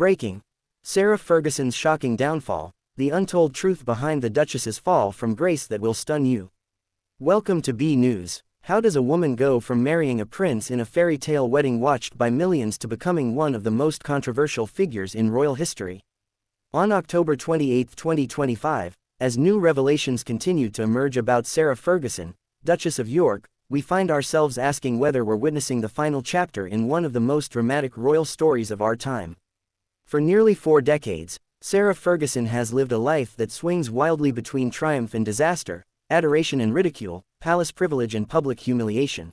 Breaking. Sarah Ferguson's shocking downfall, the untold truth behind the Duchess's fall from grace that will stun you. Welcome to B News. How does a woman go from marrying a prince in a fairy tale wedding watched by millions to becoming one of the most controversial figures in royal history? On October 28, 2025, as new revelations continue to emerge about Sarah Ferguson, Duchess of York, we find ourselves asking whether we're witnessing the final chapter in one of the most dramatic royal stories of our time. For nearly 4 decades, Sarah Ferguson has lived a life that swings wildly between triumph and disaster, adoration and ridicule, palace privilege and public humiliation.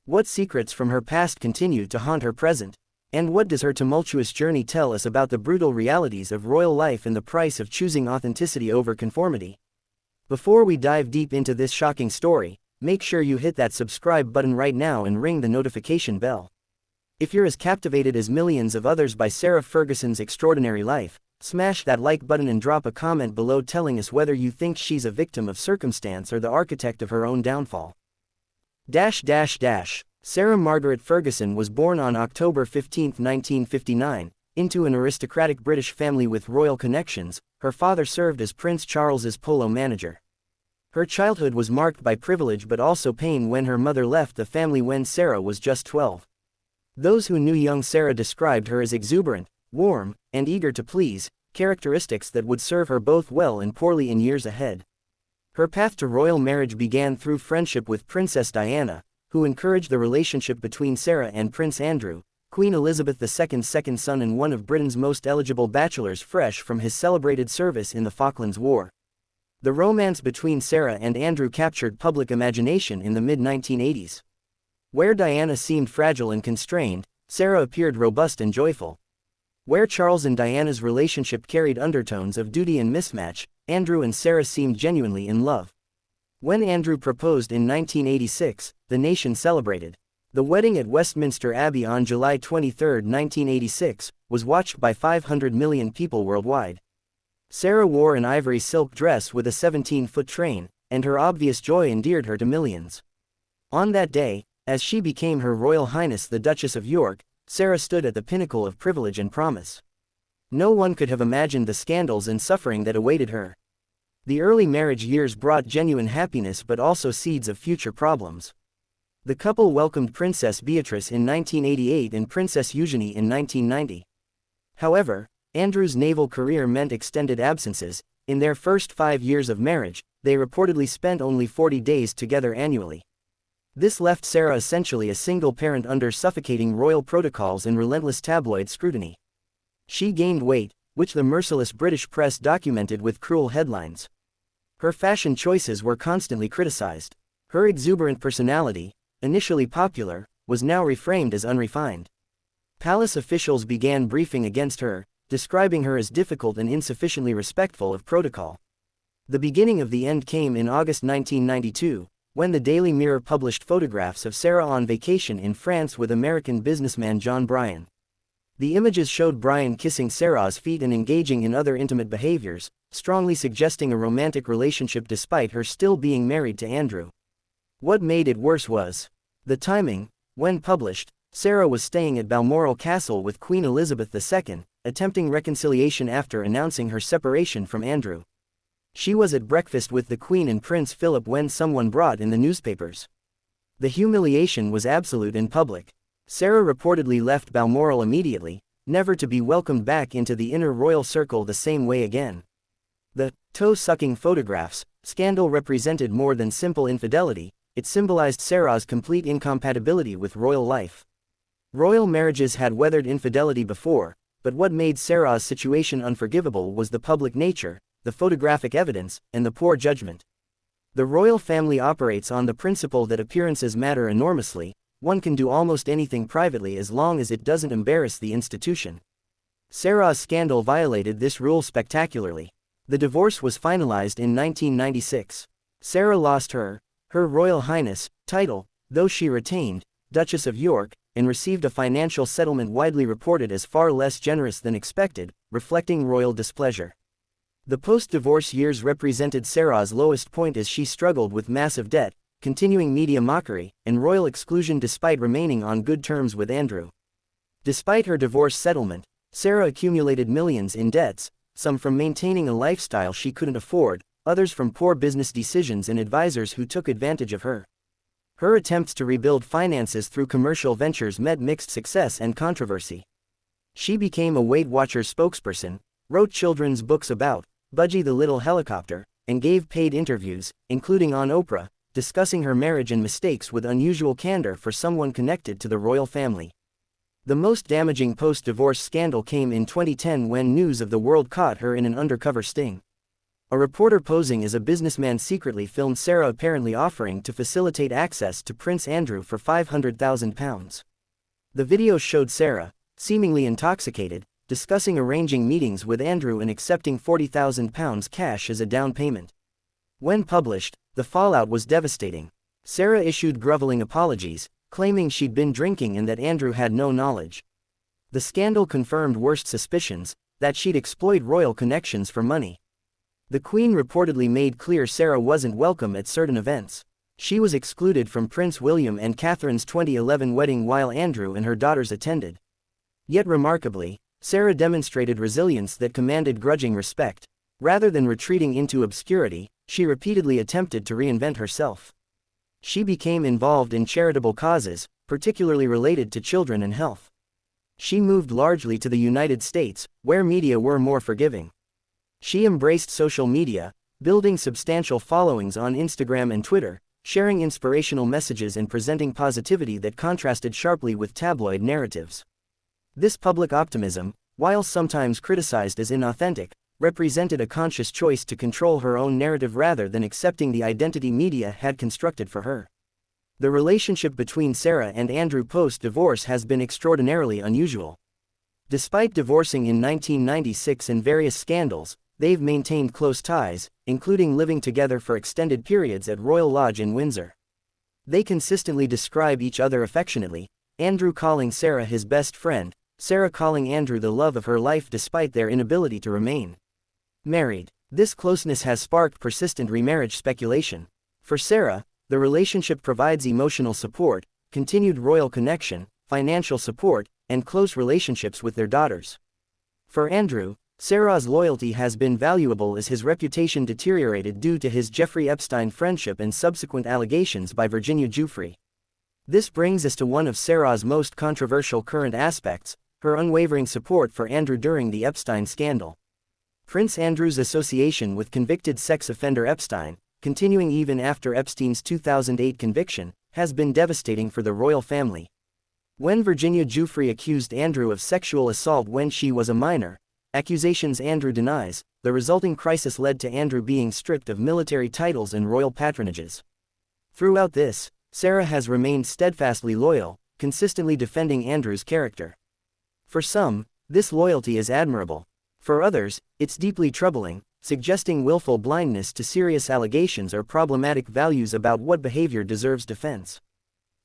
What secrets from her past continue to haunt her present? And what does her tumultuous journey tell us about the brutal realities of royal life and the price of choosing authenticity over conformity? Before we dive deep into this shocking story, make sure you hit that subscribe button right now and ring the notification bell. If you're as captivated as millions of others by Sarah Ferguson's extraordinary life, smash that like button and drop a comment below telling us whether you think she's a victim of circumstance or the architect of her own downfall. Sarah Margaret Ferguson was born on October 15, 1959, into an aristocratic British family with royal connections. Her father served as Prince Charles's polo manager. Her childhood was marked by privilege but also pain when her mother left the family when Sarah was just 12. Those who knew young Sarah described her as exuberant, warm, and eager to please, characteristics that would serve her both well and poorly in years ahead. Her path to royal marriage began through friendship with Princess Diana, who encouraged the relationship between Sarah and Prince Andrew, Queen Elizabeth II's second son and one of Britain's most eligible bachelors fresh from his celebrated service in the Falklands War. The romance between Sarah and Andrew captured public imagination in the mid-1980s. Where Diana seemed fragile and constrained, Sarah appeared robust and joyful. Where Charles and Diana's relationship carried undertones of duty and mismatch, Andrew and Sarah seemed genuinely in love. When Andrew proposed in 1986, the nation celebrated. The wedding at Westminster Abbey on July 23, 1986, was watched by 500 million people worldwide. Sarah wore an ivory silk dress with a 17-foot train, and her obvious joy endeared her to millions. On that day, as she became Her Royal Highness the Duchess of York, Sarah stood at the pinnacle of privilege and promise. No one could have imagined the scandals and suffering that awaited her. The early marriage years brought genuine happiness but also seeds of future problems. The couple welcomed Princess Beatrice in 1988 and Princess Eugenie in 1990. However, Andrew's naval career meant extended absences. In their first 5 years of marriage, they reportedly spent only 40 days together annually. This left Sarah essentially a single parent under suffocating royal protocols and relentless tabloid scrutiny. She gained weight, which the merciless British press documented with cruel headlines. Her fashion choices were constantly criticized. Her exuberant personality, initially popular, was now reframed as unrefined. Palace officials began briefing against her, describing her as difficult and insufficiently respectful of protocol. The beginning of the end came in August 1992, when the Daily Mirror published photographs of Sarah on vacation in France with American businessman John Bryan. The images showed Bryan kissing Sarah's feet and engaging in other intimate behaviors, strongly suggesting a romantic relationship despite her still being married to Andrew. What made it worse was the timing. When published, Sarah was staying at Balmoral Castle with Queen Elizabeth II, attempting reconciliation after announcing her separation from Andrew. She was at breakfast with the Queen and Prince Philip when someone brought in the newspapers. The humiliation was absolute and public. Sarah reportedly left Balmoral immediately, never to be welcomed back into the inner royal circle the same way again. The toe-sucking photographs scandal represented more than simple infidelity, it symbolized Sarah's complete incompatibility with royal life. Royal marriages had weathered infidelity before, but what made Sarah's situation unforgivable was the public nature, the photographic evidence, and the poor judgment. The royal family operates on the principle that appearances matter enormously. One can do almost anything privately as long as it doesn't embarrass the institution. Sarah's scandal violated this rule spectacularly. The divorce was finalized in 1996. Sarah lost her Royal Highness title, though she retained Duchess of York, and received a financial settlement widely reported as far less generous than expected, reflecting royal displeasure. The post-divorce years represented Sarah's lowest point as she struggled with massive debt, continuing media mockery, and royal exclusion despite remaining on good terms with Andrew. Despite her divorce settlement, Sarah accumulated millions in debts, some from maintaining a lifestyle she couldn't afford, others from poor business decisions and advisors who took advantage of her. Her attempts to rebuild finances through commercial ventures met mixed success and controversy. She became a Weight Watchers spokesperson, wrote children's books about Budgie the Little Helicopter, and gave paid interviews, including on Oprah, discussing her marriage and mistakes with unusual candor for someone connected to the royal family. The most damaging post-divorce scandal came in 2010 when News of the World caught her in an undercover sting. A reporter posing as a businessman secretly filmed Sarah apparently offering to facilitate access to Prince Andrew for £500,000. The video showed Sarah, seemingly intoxicated, discussing arranging meetings with Andrew and accepting £40,000 cash as a down payment. When published, the fallout was devastating. Sarah issued groveling apologies, claiming she'd been drinking and that Andrew had no knowledge. The scandal confirmed worst suspicions, that she'd exploit royal connections for money. The Queen reportedly made clear Sarah wasn't welcome at certain events. She was excluded from Prince William and Catherine's 2011 wedding while Andrew and her daughters attended. Yet remarkably, Sarah demonstrated resilience that commanded grudging respect. Rather than retreating into obscurity, she repeatedly attempted to reinvent herself. She became involved in charitable causes, particularly related to children and health. She moved largely to the United States, where media were more forgiving. She embraced social media, building substantial followings on Instagram and Twitter, sharing inspirational messages and presenting positivity that contrasted sharply with tabloid narratives. This public optimism, while sometimes criticized as inauthentic, represented a conscious choice to control her own narrative rather than accepting the identity media had constructed for her. The relationship between Sarah and Andrew post-divorce has been extraordinarily unusual. Despite divorcing in 1996 and various scandals, they've maintained close ties, including living together for extended periods at Royal Lodge in Windsor. They consistently describe each other affectionately, Andrew calling Sarah his best friend, Sarah calling Andrew the love of her life despite their inability to remain married. This closeness has sparked persistent remarriage speculation. For Sarah, the relationship provides emotional support, continued royal connection, financial support, and close relationships with their daughters. For Andrew, Sarah's loyalty has been valuable as his reputation deteriorated due to his Jeffrey Epstein friendship and subsequent allegations by Virginia Giuffre. This brings us to one of Sarah's most controversial current aspects, her unwavering support for Andrew during the Epstein scandal. Prince Andrew's association with convicted sex offender Epstein, continuing even after Epstein's 2008 conviction, has been devastating for the royal family. When Virginia Giuffre accused Andrew of sexual assault when she was a minor, accusations Andrew denies, the resulting crisis led to Andrew being stripped of military titles and royal patronages. Throughout this, Sarah has remained steadfastly loyal, consistently defending Andrew's character. For some, this loyalty is admirable. For others, it's deeply troubling, suggesting willful blindness to serious allegations or problematic values about what behavior deserves defense.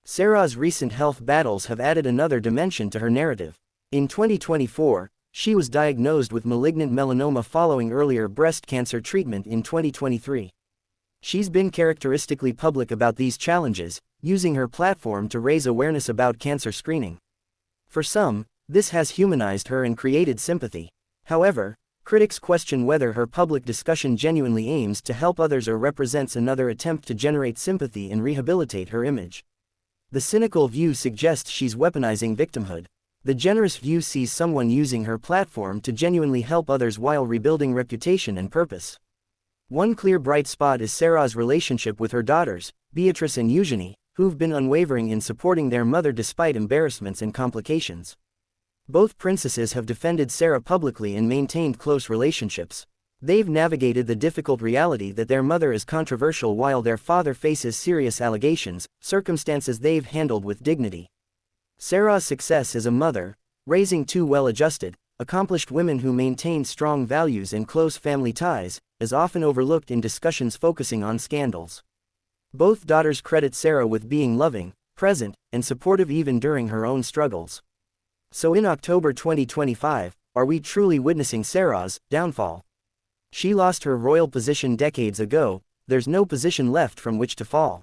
Sarah's recent health battles have added another dimension to her narrative. In 2024, she was diagnosed with malignant melanoma following earlier breast cancer treatment in 2023. She's been characteristically public about these challenges, using her platform to raise awareness about cancer screening. For some, this has humanized her and created sympathy. However, critics question whether her public discussion genuinely aims to help others or represents another attempt to generate sympathy and rehabilitate her image. The cynical view suggests she's weaponizing victimhood. The generous view sees someone using her platform to genuinely help others while rebuilding reputation and purpose. One clear bright spot is Sarah's relationship with her daughters, Beatrice and Eugenie, who've been unwavering in supporting their mother despite embarrassments and complications. Both princesses have defended Sarah publicly and maintained close relationships. They've navigated the difficult reality that their mother is controversial while their father faces serious allegations, circumstances they've handled with dignity. Sarah's success as a mother, raising two well-adjusted, accomplished women who maintain strong values and close family ties, is often overlooked in discussions focusing on scandals. Both daughters credit Sarah with being loving, present, and supportive even during her own struggles. So in October 2025, are we truly witnessing Sarah's downfall? She lost her royal position decades ago, there's no position left from which to fall.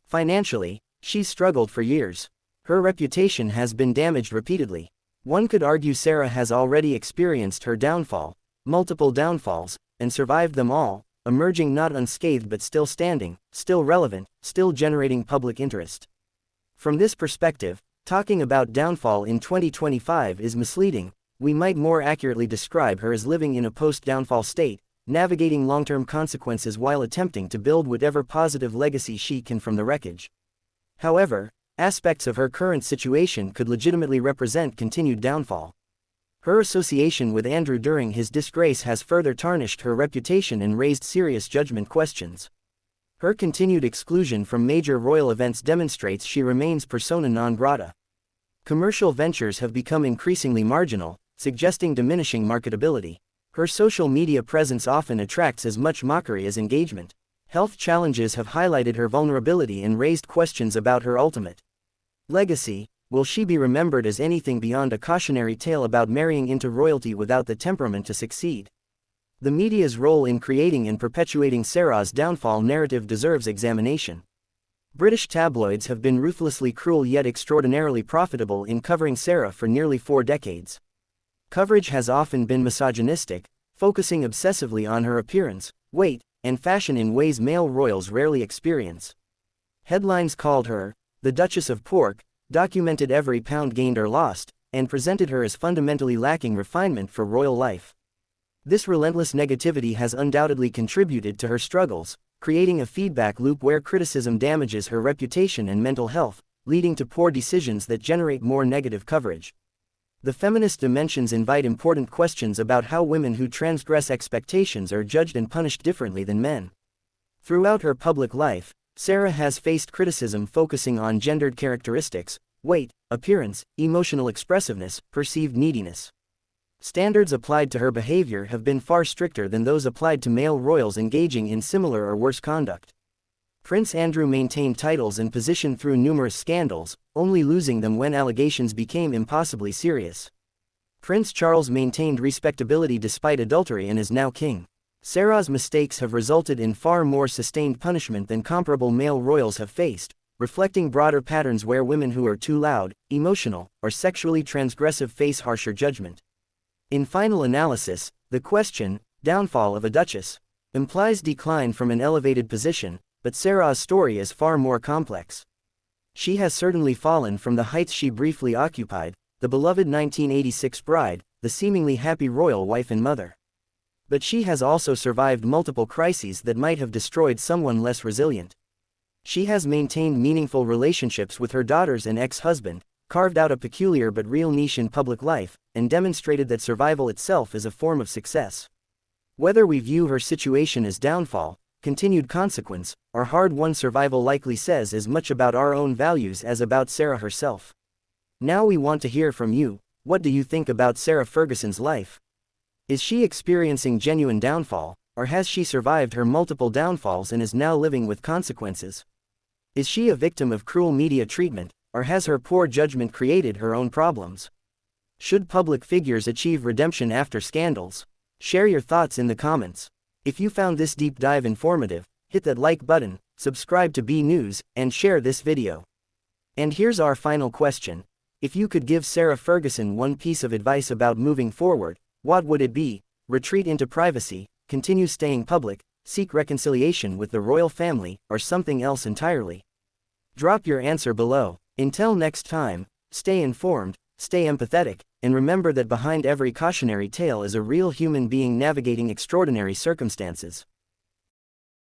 Financially, she's struggled for years. Her reputation has been damaged repeatedly. One could argue Sarah has already experienced her downfall, multiple downfalls, and survived them all, emerging not unscathed but still standing, still relevant, still generating public interest. From this perspective, talking about downfall in 2025 is misleading. We might more accurately describe her as living in a post-downfall state, navigating long-term consequences while attempting to build whatever positive legacy she can from the wreckage. However, aspects of her current situation could legitimately represent continued downfall. Her association with Andrew during his disgrace has further tarnished her reputation and raised serious judgment questions. Her continued exclusion from major royal events demonstrates she remains persona non grata. Commercial ventures have become increasingly marginal, suggesting diminishing marketability. Her social media presence often attracts as much mockery as engagement. Health challenges have highlighted her vulnerability and raised questions about her ultimate legacy. Will she be remembered as anything beyond a cautionary tale about marrying into royalty without the temperament to succeed? The media's role in creating and perpetuating Sarah's downfall narrative deserves examination. British tabloids have been ruthlessly cruel yet extraordinarily profitable in covering Sarah for nearly 4 decades. Coverage has often been misogynistic, focusing obsessively on her appearance, weight, and fashion in ways male royals rarely experience. Headlines called her the Duchess of York, documented every pound gained or lost, and presented her as fundamentally lacking refinement for royal life. This relentless negativity has undoubtedly contributed to her struggles, creating a feedback loop where criticism damages her reputation and mental health, leading to poor decisions that generate more negative coverage. The feminist dimensions invite important questions about how women who transgress expectations are judged and punished differently than men. Throughout her public life, Sarah has faced criticism focusing on gendered characteristics, weight, appearance, emotional expressiveness, perceived neediness. Standards applied to her behavior have been far stricter than those applied to male royals engaging in similar or worse conduct. Prince Andrew maintained titles and position through numerous scandals, only losing them when allegations became impossibly serious. Prince Charles maintained respectability despite adultery and is now king. Sarah's mistakes have resulted in far more sustained punishment than comparable male royals have faced, reflecting broader patterns where women who are too loud, emotional, or sexually transgressive face harsher judgment. In final analysis, the question, downfall of a duchess, implies decline from an elevated position, but Sarah's story is far more complex. She has certainly fallen from the heights she briefly occupied, the beloved 1986 bride, the seemingly happy royal wife and mother. But she has also survived multiple crises that might have destroyed someone less resilient. She has maintained meaningful relationships with her daughters and ex-husband, carved out a peculiar but real niche in public life, and demonstrated that survival itself is a form of success. Whether we view her situation as downfall, continued consequence, or hard-won survival likely says as much about our own values as about Sarah herself. Now we want to hear from you. What do you think about Sarah Ferguson's life? Is she experiencing genuine downfall, or has she survived her multiple downfalls and is now living with consequences? Is she a victim of cruel media treatment, or has her poor judgment created her own problems? Should public figures achieve redemption after scandals? Share your thoughts in the comments. If you found this deep dive informative, hit that like button, subscribe to BNEWS, and share this video. And here's our final question. If you could give Sarah Ferguson one piece of advice about moving forward, what would it be? Retreat into privacy, continue staying public, seek reconciliation with the royal family, or something else entirely? Drop your answer below. Until next time, stay informed, stay empathetic, and remember that behind every cautionary tale is a real human being navigating extraordinary circumstances.